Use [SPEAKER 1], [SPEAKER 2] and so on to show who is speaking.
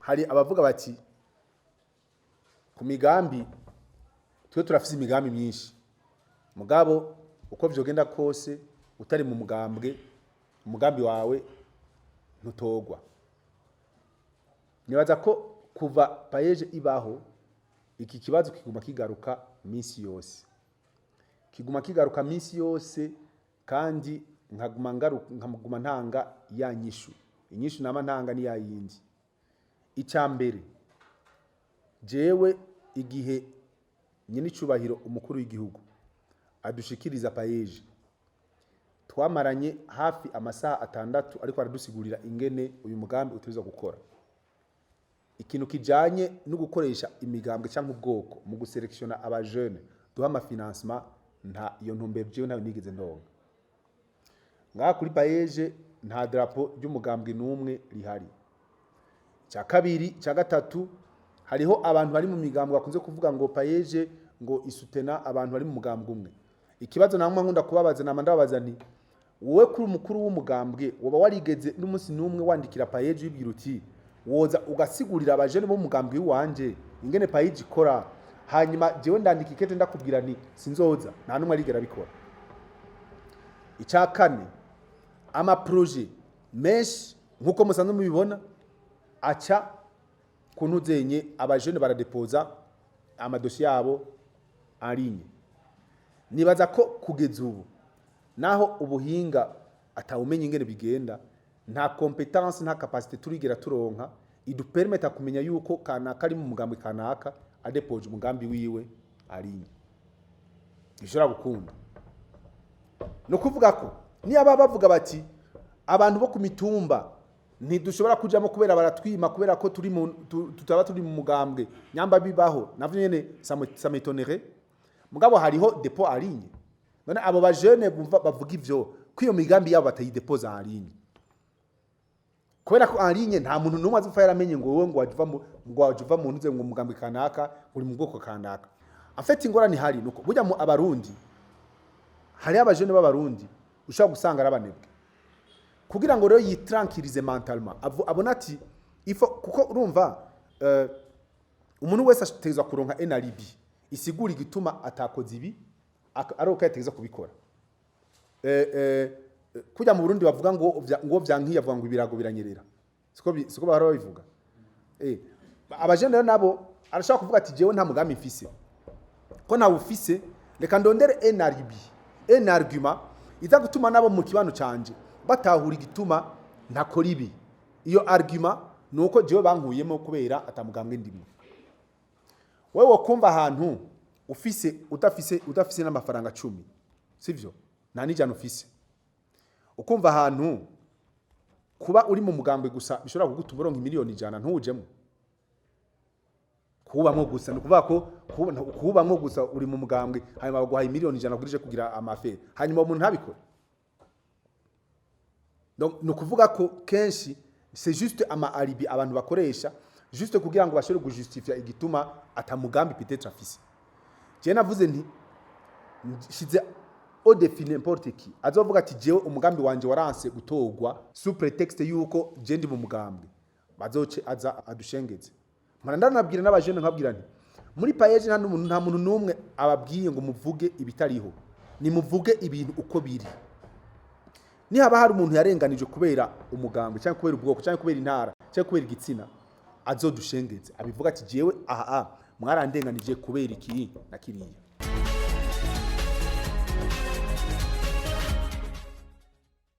[SPEAKER 1] hari abavuga bati ku migambi twe turafise imigambi myinshi mugabo uko vyogenda kose utari mu umugambi wawe ntutogwa. Nibaza ko kuva payeje ibaho iki kibazo kiguma kigaruka minsi yose, kandi nkaguma ntanga ya inyishu nama ntanga ni yayindi. Icambere jewe igihe nyine icubahiro umukuru w'igihugu adushikiriza payeje twamaranye hafi amasaha 6 ariko aradusigurira ingene uyu mugambi utuza gukora. Ikintu kijanye no gukoresha imigambwe cyangwa ubwoko mu guselectiona aba jeune duha amafinancement nta iyo ntumbero jewe ntayo nigeze ndonga. Ngaha kuri payeje nta drapo ry'umugambwe numwe rihari. Cya kabiri cya gatatu hariho abantu bari mu migambwe bakunze kuvuga ngo payeje ngo isutena abantu bari mu mugambwe umwe. Ikibazo namwe nkunda kubabaza ndababaza nti wowe kuri umukuru w'umugambwe woba warigeze n'umunsi numwe wandikira payeje wibwira uti woza ugasigurira abajene bo mugambwe wanje ingene payeje ikora hanyuma jewe ndandika ikete ndakubwira nti sinzoza nta numwe arigera bikora. Icya kane ama projet menshi nkuko musanzwe mubibona aca kunuzenye abajene baradepoza amadosiye yabo en ligne. Nibaza ko kugeza ubu naho ubuhinga atawumenye ingene bigenda nta competence nta capacité turigera turonka idupermeta kumenya yuko kanaka ari mu mugambi kanaka adepoje umugambi wiwe ari ishobora gukunda. No kuvuga ko ni aba bavuga bati abantu bo ku mitumba ntidushobora kujamo kubera baratwima kubera ko tutaba turi mu mugambwe nyamba bibaho navyo nyene ça m'étonnerait mugabo hariho depot en ligne. None abo ba jeune bavuga ivyo kwiyo migambi yabo batayidepoza en ligne kubera ko en ligne nta muntu numwe azufa yaramenye ngo wowe ngo wajuva mu ntuze ngo mugambwe kanaka uri mu bwoko kanaka. En fait ingorane hari nuko burya mu abarundi hari abajene b'abarundi ushaka gusanga arabanebwe kugira ngo rero yitranquilize mentalement abona ati ifo kuko urumva umuntu wese atezwa kuronka NRB isigura igituma atakoze ibi ari uko yateza kubikora. Kujya mu Burundi bavuga ngo vyankiye avuga ngo ibirago biranyerera siko bahora babivuga. Abajene rero nabo arashaka kuvuga ati jewe nta mugambi mfise ko nta ufise reka ndondere NRB un argument iza gutuma nabo mu kibano canje batahura igituma ntakora ibi. Iyo argument nuko jewe bankuyemo kubera atamugambwe ndimo. Wewe wakumva ahantu udafise n'amafaranga 10 sivyo nta nijana ufise ukumva ahantu kuba uri mu mugambwe gusa bishobora kugutuma uronka miliyoni 100 ntujemo kubamwo gusa nukuvuga ko kubamwo gusa uri mu mugambwe hanyuma baguhaye miliyoni 100 kurije kugira amafere hanyuma umuntu ntabikora. Donc nukuvuga ko kenshi c'est juste ama alibi abantu bakoresha juste kugira ngo bashobore kujustifier igituma atamugambi peut-être afise. Je navuze nti shize au défi n'importe qui azovuga ati jewe umugambi wanje waranse gutogwa sous prétexte yuko je ndi mu mugambi bazoce aza adushengeze. Mara nabwira n'abajene nkabwira nti muri payeje nta muntu numwe ababwiye ngo muvuge ibitariho ni muvuge ibintu uko biri. Ni haba hari umuntu yarenganije kubera umugambi cyangwa kubera ubwoko cyangwa kubera intara cyangwa kubera igitsina azodushengeze abivuga ati jewe mwarandenganije kubera iki na kiriya.